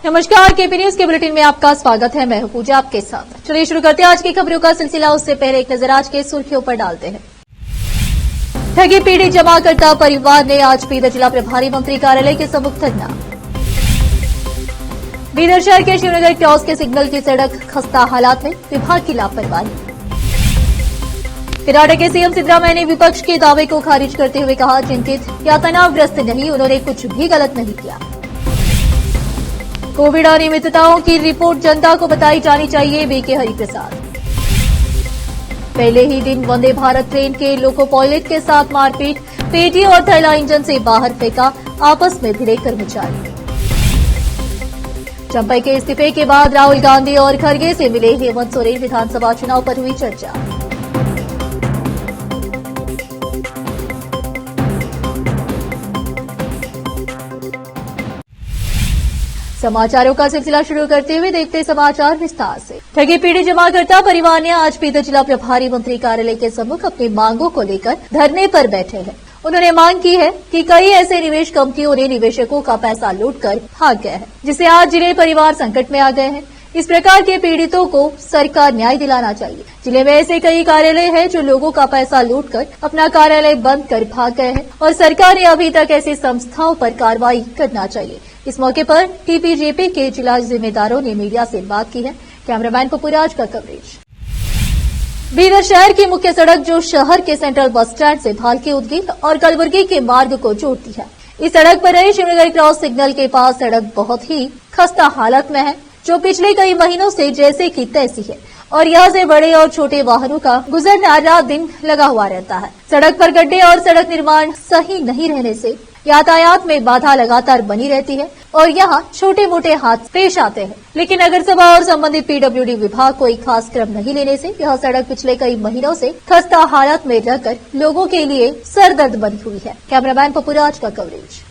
नमस्कार, KP news के bulletin में आपका स्वागत है। मैं हूं पूजा आपके साथ। चलिए शुरू करते हैं आज की खबरों का सिलसिला। उससे पहले एक नजर आज के सुर्खियों पर डालते हैं। ठगी पीड़ित जमाकर्ता परिवार ने आज बीदर जिला प्रभारी मंत्री कार्यालय के सम्मुख धरना। बीदर शहर के शिवनगर क्रॉस के सिग्नल की सड़क खस्ता हालात में, विभाग की लापरवाही। कर्नाटक के सीएम सिद्धरामैया ने विपक्ष के दावे को खारिज करते हुए कहा, चिंतित या तनावग्रस्त नहीं, उन्होंने कुछ भी गलत नहीं किया। कोविड अनियमितताओं की रिपोर्ट जनता को बताई जानी चाहिए, बीके हरिप्रसाद। पहले ही दिन वंदे भारत ट्रेन के लोको पायलट के साथ मारपीट, पेटी और थैला इंजन से बाहर फेंका, आपस में भिड़े कर्मचारी। चंपई के इस्तीफे के बाद राहुल गांधी और खड़गे से मिले हेमंत सोरेन, विधानसभा चुनाव पर हुई चर्चा। समाचारों का सिलसिला शुरू करते हुए देखते समाचार विस्तार से। ठगी पीड़ित जमाकर्ता परिवार ने आज बीदर जिला प्रभारी मंत्री कार्यालय के सम्मुख अपनी मांगों को लेकर धरने पर बैठे हैं। उन्होंने मांग की है कि कई ऐसे निवेश कंपनियों ने निवेशकों का पैसा लूटकर भाग गए हैं, जिससे आज जिले परिवार संकट में आ गए हैं। इस प्रकार के पीड़ितों को सरकार न्याय दिलाना चाहिए। जिले में ऐसे कई कार्यालय हैं जो लोगों का पैसा लूटकर अपना कार्यालय बंद कर भाग गए हैं और सरकार ने अभी तक ऐसी संस्थाओं पर कार्रवाई करना चाहिए। इस मौके पर टीपीजेपी के जिला जिम्मेदारों ने मीडिया से बात की है। कैमरामैन पपुराज का कवरेज। बीदर शहर की मुख्य सड़क जो शहर के सेंट्रल बस स्टैंड से भालके उदगीर और कलबुर्गी के मार्ग को जोड़ती है, इस सड़क पर रहे शिवनगर क्रॉस सिग्नल के पास सड़क बहुत ही खस्ता हालत में है, जो पिछले कई महीनों से जैसे की तैसी है और यहाँ से बड़े और छोटे वाहनों का गुजरना रात दिन लगा हुआ रहता है। सड़क पर गड्ढे और सड़क निर्माण सही नहीं रहने से यातायात में बाधा लगातार बनी रहती है और यहाँ छोटे मोटे हादसे पेश आते हैं। लेकिन नगरसभा और संबंधित पीडब्ल्यूडी विभाग कोई खास क्रम नहीं लेने से यह सड़क पिछले कई महीनों से खस्ता हालत में रहकर लोगों के लिए सरदर्द बनी हुई है। कैमरामैन पपुराज का कवरेज।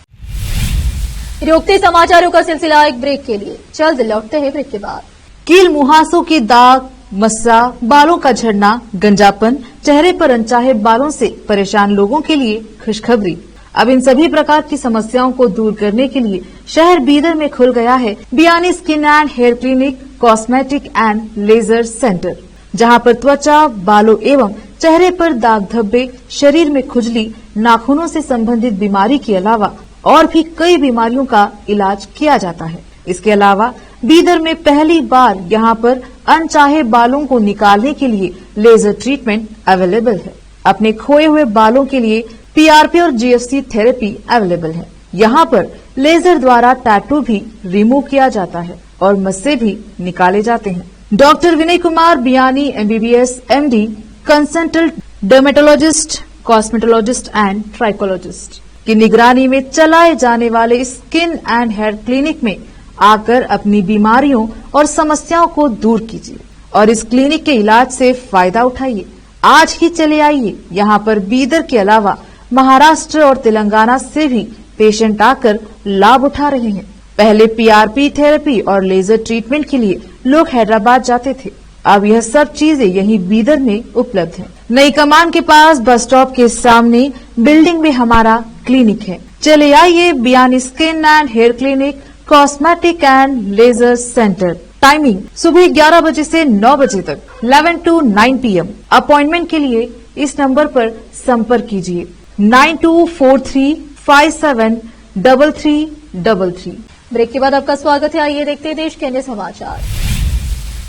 रोकते समाचारों का सिलसिला एक ब्रेक के लिए, जल्द लौटते हैं ब्रेक के बाद। कील मुहासों की दाग, मस्सा, बालों का झड़ना, गंजापन, चेहरे पर अनचाहे बालों से परेशान लोगों के लिए खुशखबरी। अब इन सभी प्रकार की समस्याओं को दूर करने के लिए शहर बीदर में खुल गया है Biyani skin and hair clinic, cosmetic and laser centre, जहां पर त्वचा, बालों एवं चेहरे पर दाग धब्बे, शरीर में खुजली, नाखूनों से संबंधित बीमारी के अलावा और भी कई बीमारियों का इलाज किया जाता है। इसके अलावा बीदर में पहली बार यहां पर अनचाहे बालों को निकालने के लिए लेजर ट्रीटमेंट अवेलेबल है। अपने खोए हुए बालों के लिए पीआरपी और जीएफसी थेरेपी अवेलेबल है। यहाँ पर लेजर द्वारा टैटू भी रिमूव किया जाता है और मस्से भी निकाले जाते हैं। Doctor Vinay Kumar Biyani MBBS MD, consultant dermatologist, cosmetologist and trichologist की निगरानी में चलाए जाने वाले स्किन एंड हेयर क्लिनिक में आकर अपनी बीमारियों और समस्याओं को दूर कीजिए और इस क्लिनिक के इलाज से फायदा उठाइए। आज ही चले आइए। यहाँ पर बीदर के अलावा महाराष्ट्र और तेलंगाना से भी पेशेंट आकर लाभ उठा रहे हैं। पहले पीआरपी थेरेपी और लेजर ट्रीटमेंट के लिए लोग हैदराबाद जाते थे, अब यह सब चीजें यहीं बीदर में उपलब्ध है। नई कमान के पास बस स्टॉप के सामने बिल्डिंग में हमारा क्लिनिक है। चले आइए Biyani skin and hair clinic, cosmetic and laser centre. Timing सुबह 11 बजे से 9 बजे तक, 11 to 9 PM। अपॉइंटमेंट के लिए इस नंबर पर संपर्क कीजिए 9243573333। ब्रेक के बाद आपका स्वागत है। आइए देखते हैं देश के अन्य समाचार।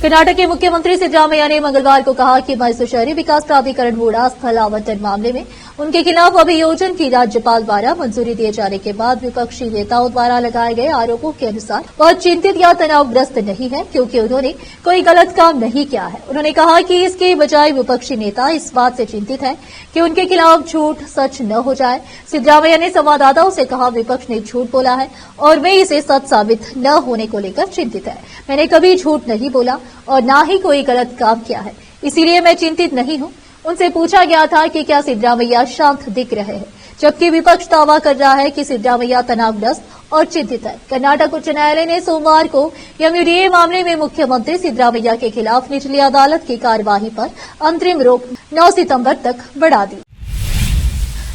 कर्नाटक के मुख्यमंत्री सिद्धरामैया ने मंगलवार को कहा कि मैसूर शहरी विकास प्राधिकरण वोडा स्थल आवंटन मामले में उनके खिलाफ अभियोजन की राज्यपाल द्वारा मंजूरी दिए जाने के बाद विपक्षी नेताओं द्वारा लगाए गए आरोपों के अनुसार वह चिंतित या तनावग्रस्त नहीं है, क्योंकि उन्होंने कोई गलत काम नहीं किया है। उन्होंने कहा कि इसके बजाय विपक्षी नेता इस बात से चिंतित है कि उनके खिलाफ झूठ सच न हो जाए। सिद्धरामैया ने संवाददाताओं से कहा, विपक्ष ने झूठ बोला है और वे इसे सच साबित न होने को लेकर चिंतित है। मैंने कभी झूठ नहीं बोला और न ही कोई गलत काम किया है, इसीलिए मैं चिंतित नहीं हूं। उनसे पूछा गया था कि क्या सिद्धरामैया शांत दिख रहे हैं, जबकि विपक्ष दावा कर रहा है कि सिद्धरामैया तनावग्रस्त और चिंतित है। कर्नाटक उच्च न्यायालय ने सोमवार को एमयूडीए मामले में मुख्यमंत्री सिद्धरामैया के खिलाफ निचली अदालत की कार्यवाही पर अंतरिम रोक 9 सितंबर तक बढ़ा दी।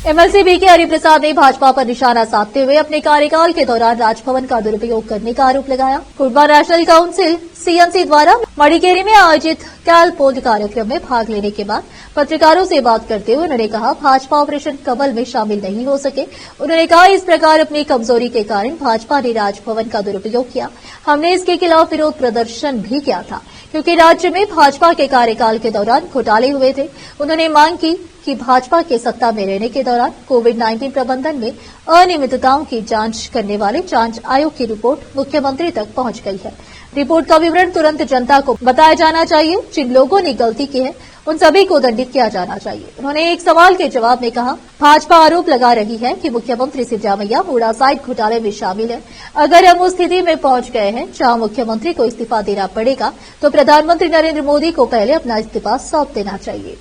एमएलसी बीके हरिप्रसाद ने भाजपा पर निशाना साधते हुए अपने कार्यकाल के दौरान राजभवन का दुरुपयोग करने का आरोप लगाया। कोडबा नेशनल काउंसिल सीएनसी द्वारा मडिकेरी में आयोजित कैल पोल कार्यक्रम में भाग लेने के बाद पत्रकारों से बात करते हुए उन्होंने कहा, भाजपा ऑपरेशन कमल में शामिल नहीं हो सके। उन्होंने कहा, इस प्रकार अपनी कमजोरी के कारण भाजपा ने राजभवन का दुरुपयोग किया। हमने इसके खिलाफ विरोध प्रदर्शन भी किया था, क्योंकि राज्य में भाजपा के कार्यकाल के दौरान घोटाले हुए थे। उन्होंने मांग की कि भाजपा के सत्ता में रहने के दौरान कोविड-19 प्रबंधन में अनियमितताओं की जांच करने वाले जांच आयोग की रिपोर्ट मुख्यमंत्री तक पहुंच गई है। रिपोर्ट का विवरण तुरंत जनता को बताया जाना चाहिए। जिन लोगों ने गलती की है उन सभी को दंडित किया जाना चाहिए। उन्होंने एक सवाल के जवाब में कहा, भाजपा आरोप लगा रही है कि मुख्यमंत्री सिद्धारमैया मूडा साइट घोटाले में शामिल है। अगर हम उस स्थिति में पहुंच गए हैं जहां मुख्यमंत्री को इस्तीफा देना पड़ेगा तो प्रधानमंत्री नरेंद्र मोदी को पहले अपना इस्तीफा सौंप देना चाहिए।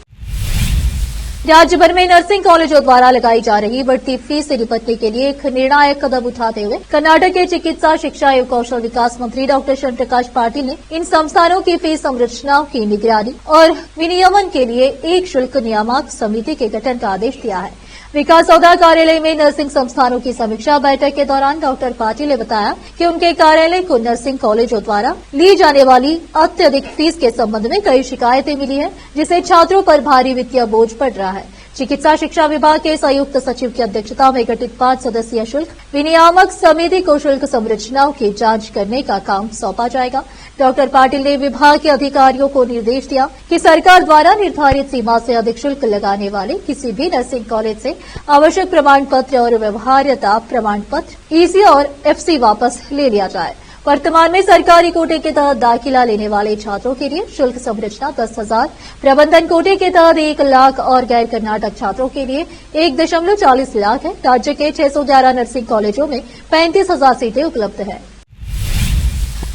राज्य भर में नर्सिंग कॉलेजों द्वारा लगाई जा रही बढ़ती फीस से निपटने के लिए एक निर्णायक कदम उठाते हुए कर्नाटक के चिकित्सा शिक्षा एवं कौशल विकास मंत्री डॉक्टर श्याम प्रकाश पाटिल ने इन संस्थानों की फीस संरचनाओं की निगरानी और विनियमन के लिए एक शुल्क नियामक समिति के गठन का आदेश दिया है। विकास सौदा कार्यालय में नर्सिंग संस्थानों की समीक्षा बैठक के दौरान डॉक्टर पाटिल ने बताया कि उनके कार्यालय को नर्सिंग कॉलेजों द्वारा ली जाने वाली अत्यधिक फीस के संबंध में कई शिकायतें मिली है, जिससे छात्रों पर भारी वित्तीय बोझ पड़ रहा है। चिकित्सा शिक्षा विभाग के संयुक्त सचिव की अध्यक्षता में गठित 5 सदस्यीय शुल्क विनियामक समिति को शुल्क संरचनाओं की जांच करने का काम सौंपा जाएगा। डॉक्टर पाटिल ने विभाग के अधिकारियों को निर्देश दिया कि सरकार द्वारा निर्धारित सीमा से अधिक शुल्क लगाने वाले किसी भी नर्सिंग कॉलेज से आवश्यक प्रमाण पत्र और व्यवहार्यता प्रमाण पत्र ईसी और एफसी वापस ले लिया जाए। वर्तमान में सरकारी कोटे के तहत दाखिला लेने वाले छात्रों के लिए शुल्क संरचना 10,000, प्रबंधन कोटे के तहत 1 लाख और गैर कर्नाटक छात्रों के लिए 1.40 लाख है। राज्य के 611 नर्सिंग कॉलेजों में 35,000 सीटें उपलब्ध है।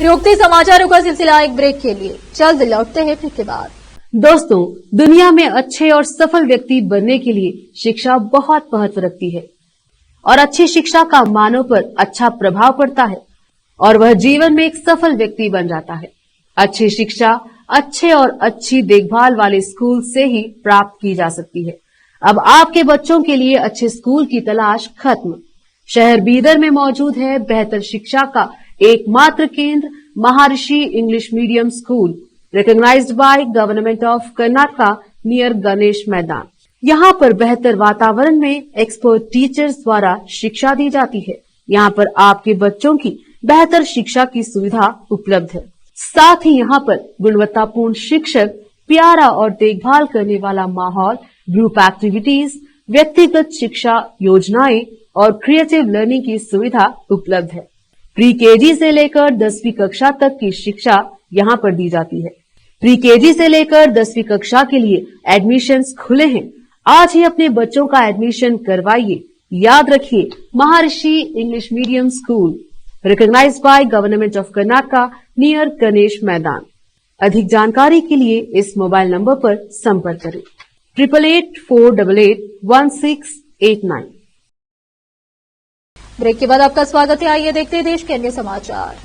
रोकते समाचारों का सिलसिला एक ब्रेक के लिए, जल्द लौटते हैं ब्रेक के बाद। दोस्तों, दुनिया में अच्छे और सफल व्यक्ति बनने के लिए शिक्षा बहुत महत्व रखती है और अच्छी शिक्षा का मानव पर अच्छा प्रभाव पड़ता है और वह जीवन में एक सफल व्यक्ति बन जाता है। अच्छी शिक्षा अच्छे और अच्छी देखभाल वाले स्कूल से ही प्राप्त की जा सकती है। अब आपके बच्चों के लिए अच्छे स्कूल की तलाश खत्म। शहर बीदर में मौजूद है बेहतर शिक्षा का एकमात्र केंद्र Maharshi English medium school, recognised by government of Karnataka near Ganesh Maidan. यहाँ पर बेहतर वातावरण में एक्सपर्ट टीचर्स द्वारा शिक्षा दी जाती है। यहाँ पर आपके बच्चों की बेहतर शिक्षा की सुविधा उपलब्ध है। साथ ही यहाँ पर गुणवत्तापूर्ण शिक्षक, प्यारा और देखभाल करने वाला माहौल, ग्रुप एक्टिविटीज, व्यक्तिगत शिक्षा योजनाएं और क्रिएटिव लर्निंग की सुविधा उपलब्ध है। प्री केजी से लेकर 10वीं कक्षा तक की शिक्षा यहाँ पर दी जाती है। प्री केजी से लेकर 10वीं कक्षा के लिए एडमिशन्स खुले हैं। आज ही अपने बच्चों का एडमिशन करवाइए। याद रखिए, Maharshi English medium school, recognised by government of Karnataka near Ganesh Maidan. अधिक जानकारी के लिए इस मोबाइल नंबर पर संपर्क करें 8884881689। ब्रेक के बाद आपका स्वागत है। आइए देखते हैं देश के अन्य समाचार।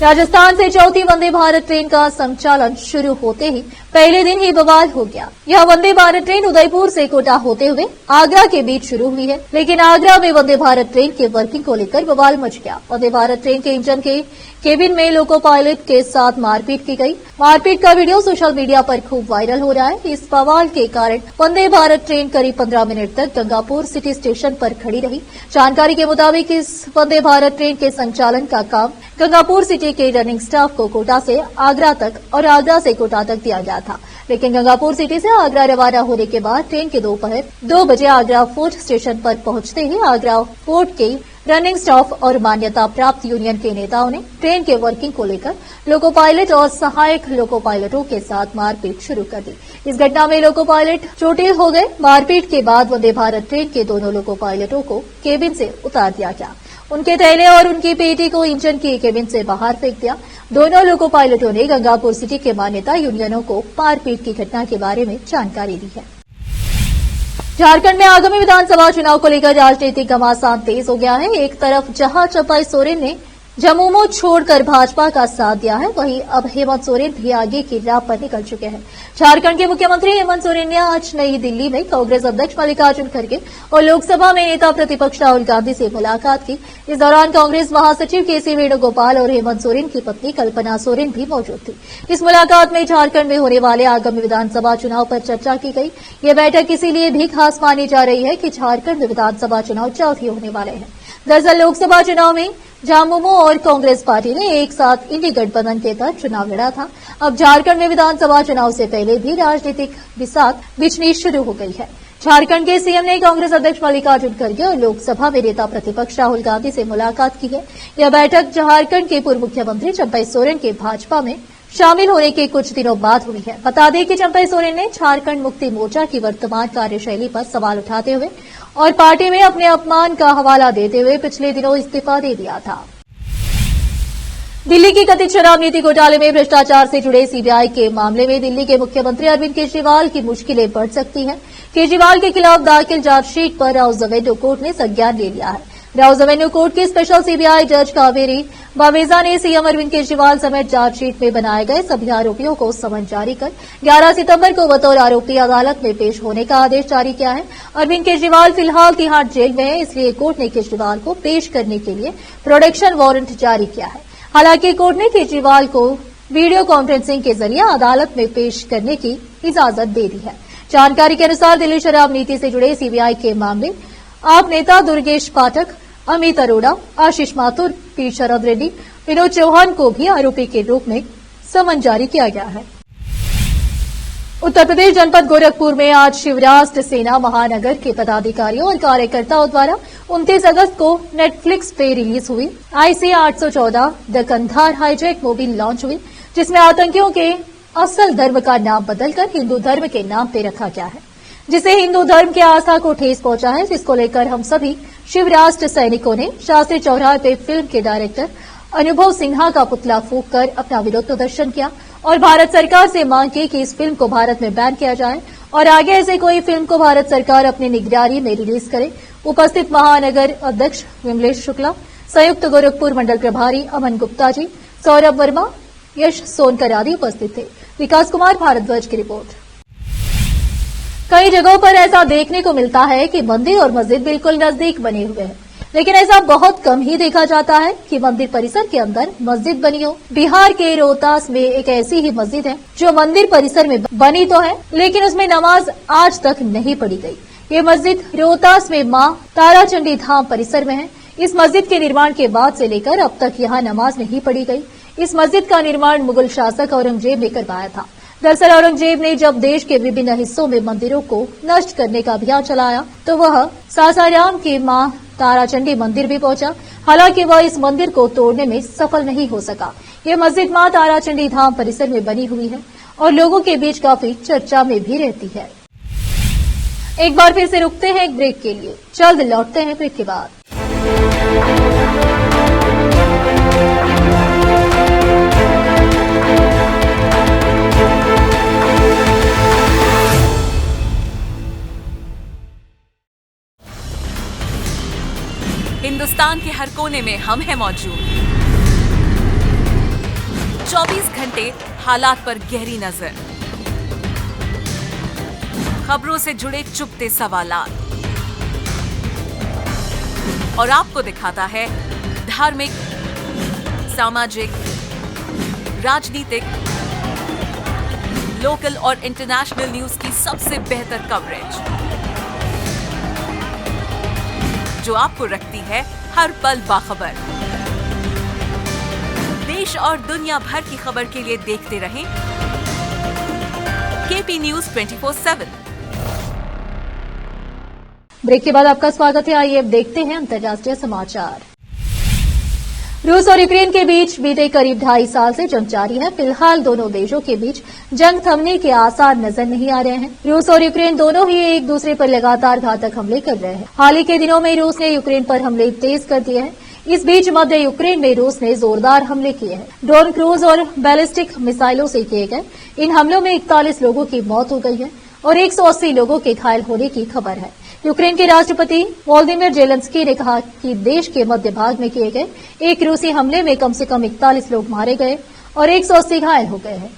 राजस्थान से चौथी वंदे भारत ट्रेन का संचालन शुरू होते ही पहले दिन ही बवाल हो गया। यह वंदे भारत ट्रेन उदयपुर से कोटा होते हुए आगरा के बीच शुरू हुई है, लेकिन आगरा में वंदे भारत ट्रेन के वर्किंग को लेकर बवाल मच गया। वंदे भारत ट्रेन के इंजन के केबिन में लोको पायलट के साथ मारपीट की गई। मारपीट का वीडियो सोशल मीडिया पर खूब वायरल हो रहा है। इस बवाल के कारण वंदे भारत ट्रेन करीब 15 मिनट तक गंगापुर सिटी स्टेशन पर खड़ी रही। जानकारी के मुताबिक इस वंदे भारत ट्रेन के संचालन का काम गंगापुर सिटी के रनिंग स्टाफ को कोटा से आगरा तक और आगरा से कोटा तक दिया गया था, लेकिन गंगापुर सिटी से आगरा रवाना होने के बाद ट्रेन के दोपहर 2 बजे आगरा फोर्ट स्टेशन पर पहुंचते ही आगरा फोर्ट के रनिंग स्टाफ और मान्यता प्राप्त यूनियन के नेताओं ने ट्रेन के वर्किंग को लेकर लोको पायलट और सहायक लोको पायलटों के साथ मारपीट शुरू कर दी। इस घटना में लोको पायलट चोटिल हो गए। मारपीट के बाद वंदे भारत ट्रेन के दोनों लोको पायलटों को केबिन से उतार दिया गया। उनके थैले और उनकी पेटी को इंजन की केबिन से बाहर फेंक दिया। दोनों लोको पायलटों ने गंगापुर सिटी के मान्यता यूनियनों को मारपीट की घटना के बारे में जानकारी दी है। झारखंड में आगामी विधानसभा चुनाव को लेकर राजनीतिक घमासान तेज हो गया है। एक तरफ जहां चंपई सोरेन ने झामुमो छोड़कर भाजपा का साथ दिया है। वहीं अब हेमंत सोरेन भी आगे की राह पर निकल चुके हैं। झारखंड के मुख्यमंत्री हेमंत सोरेन ने आज नई दिल्ली में कांग्रेस अध्यक्ष मल्लिकार्जुन खड़गे और लोकसभा में नेता प्रतिपक्ष राहुल गांधी से मुलाकात की। इस दौरान कांग्रेस महासचिव केसी वेणुगोपाल और हेमंत सोरेन की पत्नी कल्पना सोरेन भी मौजूद थी। इस मुलाकात में झारखंड में होने वाले आगामी विधानसभा चुनाव पर चर्चा की गई। यह बैठक इसीलिए भी खास मानी जा रही है कि झारखंड में विधानसभा चुनाव जल्द ही होने वाले हैं। दरअसल लोकसभा चुनाव में झामुमो और कांग्रेस पार्टी ने एक साथ इंडी गठबंधन के तहत चुनाव लड़ा था। अब झारखंड में विधानसभा चुनाव से पहले भी राजनीतिक बिसात बिछनी शुरू हो गई है। झारखंड के सीएम ने कांग्रेस अध्यक्ष मल्लिकार्जुन खड़गे और लोकसभा में नेता प्रतिपक्ष राहुल गांधी से मुलाकात की है। यह बैठक झारखंड के पूर्व मुख्यमंत्री चंपई सोरेन के भाजपा में शामिल होने के कुछ दिनों बाद हुई है। बता दें कि चंपई सोरेन ने झारखंड मुक्ति मोर्चा की वर्तमान कार्यशैली पर सवाल उठाते हुए और पार्टी में अपने अपमान का हवाला देते हुए पिछले दिनों इस्तीफा दे दिया था। दिल्ली की कथित शराब नीति घोटाले में भ्रष्टाचार से जुड़े सीबीआई के मामले में दिल्ली के मुख्यमंत्री अरविंद केजरीवाल की मुश्किलें बढ़ सकती हैं। केजरीवाल के खिलाफ दाखिल चार्जशीट पर राउज एवेन्यू कोर्ट ने संज्ञान ले लिया है। राउज एवेन्यू कोर्ट की स्पेशल सीबीआई जज कावेरी बावेजा ने सीएम अरविंद केजरीवाल समेत चार्जशीट में बनाए गए सभी आरोपियों को समन जारी कर 11 सितंबर को बतौर आरोपी अदालत में पेश होने का आदेश जारी किया है। अरविंद केजरीवाल फिलहाल तिहाड़ जेल में है, इसलिए कोर्ट ने केजरीवाल को पेश करने के लिए प्रोटेक्शन वारंट जारी किया है। हालांकि कोर्ट ने केजरीवाल को वीडियो कॉन्फ्रेंसिंग के जरिए अदालत में पेश करने की इजाजत दे दी है। जानकारी के अनुसार दिल्ली शराब नीति से जुड़े सीबीआई के मामले आप नेता दुर्गेश पाठक, अमित अरोड़ा, आशीष माथुर, पी शरद रेड्डी, विनोद चौहान को भी आरोपी के रूप में समन जारी किया गया है। उत्तर प्रदेश जनपद गोरखपुर में आज शिवराष्ट्र सेना महानगर के पदाधिकारियों और कार्यकर्ताओं द्वारा 29 अगस्त को नेटफ्लिक्स पे रिलीज हुई IC 814 the Kandahar hijack movie launch हुई, जिसमें आतंकियों के असल धर्म का नाम बदलकर हिंदू धर्म के नाम पे रखा गया है, जिससे हिंदू धर्म के आस्था को ठेस पहुंचा है। जिसको लेकर हम सभी शिवराष्ट्र सैनिकों ने शास्त्री चौराहे पे फिल्म के डायरेक्टर अनुभव सिन्हा का पुतला फूंक कर अपना विरोध प्रदर्शन किया और भारत सरकार से मांग की कि इस फिल्म को भारत में बैन किया जाए और आगे ऐसे कोई फिल्म को भारत सरकार अपनी निगरानी में रिलीज करे। उपस्थित महानगर अध्यक्ष विमलेश शुक्ला, संयुक्त गोरखपुर मंडल प्रभारी अमन गुप्ता जी, सौरभ वर्मा, यश सोनकर आदि उपस्थित थे। विकास कुमार भारद्वाज की रिपोर्ट। कई जगहों पर ऐसा देखने को मिलता है कि मंदिर और मस्जिद बिल्कुल नजदीक बने हुए हैं, लेकिन ऐसा बहुत कम ही देखा जाता है कि मंदिर परिसर के अंदर मस्जिद बनी हो। बिहार के रोहतास में एक ऐसी ही मस्जिद है जो मंदिर परिसर में बनी तो है, लेकिन उसमें नमाज आज तक नहीं पढ़ी गई। ये मस्जिद रोहतास में मां ताराचंडी धाम परिसर में है। इस मस्जिद के निर्माण के बाद से लेकर अब तक यहाँ नमाज नहीं पढ़ी गई। इस मस्जिद का निर्माण मुगल शासक औरंगजेब ने करवाया था। दरअसल औरंगजेब ने जब देश के विभिन्न हिस्सों में मंदिरों को नष्ट करने का अभियान चलाया तो वह सासाराम की मां ताराचंडी मंदिर भी पहुंचा। हालांकि वह इस मंदिर को तोड़ने में सफल नहीं हो सका। ये मस्जिद मां ताराचंडी धाम परिसर में बनी हुई है और लोगों के बीच काफी चर्चा में भी रहती है। एक बार फिर से रुकते हैं एक ब्रेक के लिए, जल्द लौटते हैं ब्रेक के बाद। हिंदुस्तान के हर कोने में हम हैं मौजूद। 24 घंटे हालात पर गहरी नजर, खबरों से जुड़े चुपते सवालात और आपको दिखाता है धार्मिक, सामाजिक, राजनीतिक, लोकल और इंटरनेशनल न्यूज की सबसे बेहतर कवरेज जो आपको रखती है हर पल बाखबर। देश और दुनिया भर की खबर के लिए देखते रहें KP News 24/7। ब्रेक के बाद आपका स्वागत है। आइए अब देखते हैं अंतर्राष्ट्रीय समाचार। रूस और यूक्रेन के बीच बीते करीब 2.5 साल से जंग जारी है। फिलहाल दोनों देशों के बीच जंग थमने के आसार नजर नहीं आ रहे हैं। रूस और यूक्रेन दोनों ही एक दूसरे पर लगातार घातक हमले कर रहे हैं। हाल ही के दिनों में रूस ने यूक्रेन पर हमले तेज कर दिए हैं। इस बीच मध्य यूक्रेन में रूस ने जोरदार हमले किए हैं। ड्रोन, क्रूज और बैलिस्टिक मिसाइलों से किए गए इन हमलों में 41 लोगों की मौत हो गई है और 180 लोगों के घायल होने की खबर है। यूक्रेन के राष्ट्रपति वोलोदिमीर जेलेंस्की ने कहा कि देश के मध्य भाग में किए गए एक रूसी हमले में कम से कम 41 लोग मारे गए और 180 घायल हो गए हैं।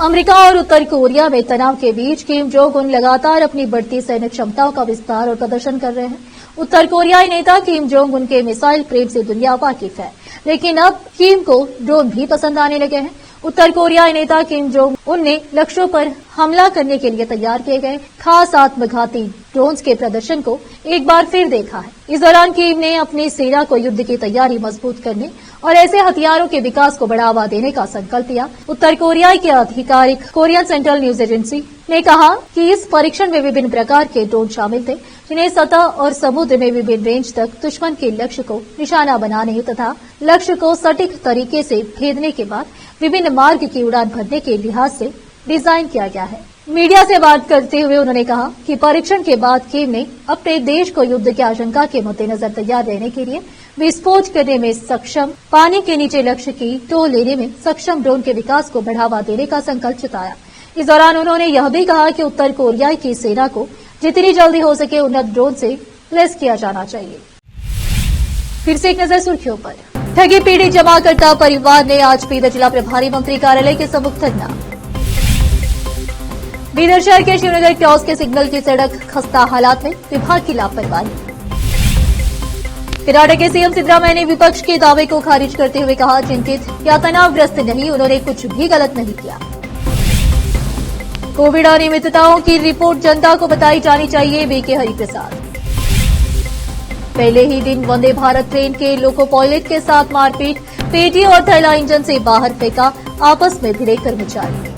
अमेरिका और उत्तर कोरिया में तनाव के बीच किम जोंग उन लगातार अपनी बढ़ती सैन्य क्षमताओं का विस्तार और प्रदर्शन कर रहे हैं। उत्तर कोरियाई नेता किम जोंग उन के मिसाइल प्रेम से दुनिया वाकिफ है, लेकिन अब किम को ड्रोन भी पसंद आने लगे हैं। उत्तर कोरियाई नेता किम जोंग उन ने लक्ष्यों पर हमला करने के लिए तैयार किए गए खास आत्मघाती ड्रोन्स के प्रदर्शन को एक बार फिर देखा है। इस दौरान किम ने अपनी सेना को युद्ध की तैयारी मजबूत करने और ऐसे हथियारों के विकास को बढ़ावा देने का संकल्प लिया। उत्तर कोरिया की आधिकारिक कोरियन सेंट्रल न्यूज एजेंसी ने कहा कि इस परीक्षण में विभिन्न प्रकार के ड्रोन शामिल थे, जिन्हें सतह और समुद्र में विभिन्न रेंज तक दुश्मन के लक्ष्य को निशाना बनाने तथा लक्ष्य को सटीक तरीके से भेदने के बाद विभिन्न मार्ग की उड़ान भरने के लिहाज से डिजाइन किया गया है। मीडिया से बात करते हुए उन्होंने कहा कि परीक्षण के बाद किम ने अपने देश को युद्ध की आशंका के मद्देनजर तैयार रहने के लिए विस्फोट करने में सक्षम, पानी के नीचे लक्ष्य की टो लेने में सक्षम ड्रोन के विकास को बढ़ावा देने का संकल्प जताया। इस दौरान उन्होंने यह भी कहा कि उत्तर कोरिया की सेना को जितनी जल्दी हो सके उन्नत ड्रोन से लैस किया जाना चाहिए। फिर से एक नजर सुर्खियों पर। ठगी पीड़ित जमाकर्ता परिवार ने आज बीदर जिला प्रभारी मंत्री कार्यालय के सम्मुख धरना। बीदर शहर के शिवनगर क्रॉस के सिग्नल की सड़क खस्ता हालात में, विभाग की लापरवाही। कर्नाटक के सीएम सिद्धरामैया ने विपक्ष के दावे को खारिज करते हुए कहा, चिंतित या तनावग्रस्त नहीं, उन्होंने कुछ भी गलत नहीं किया। कोविड अनियमितताओं की रिपोर्ट जनता को बताई जानी चाहिए, बीके हरिप्रसाद। पहले ही दिन वंदे भारत ट्रेन के लोको पायलट के साथ मारपीट, पेटी और थैला इंजन से बाहर फेंका, आपस में भिड़े कर्मचारी।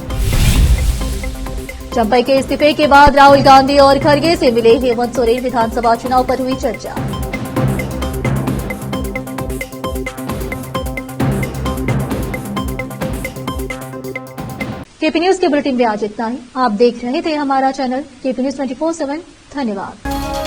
चंपई के इस्तीफे के बाद राहुल गांधी और खरगे से मिले हेमंत सोरेन, विधानसभा चुनाव पर हुई चर्चा। केपी न्यूज के बुलेटिन में आज इतना ही। आप देख रहे थे हमारा चैनल केपी न्यूज 24/7। धन्यवाद।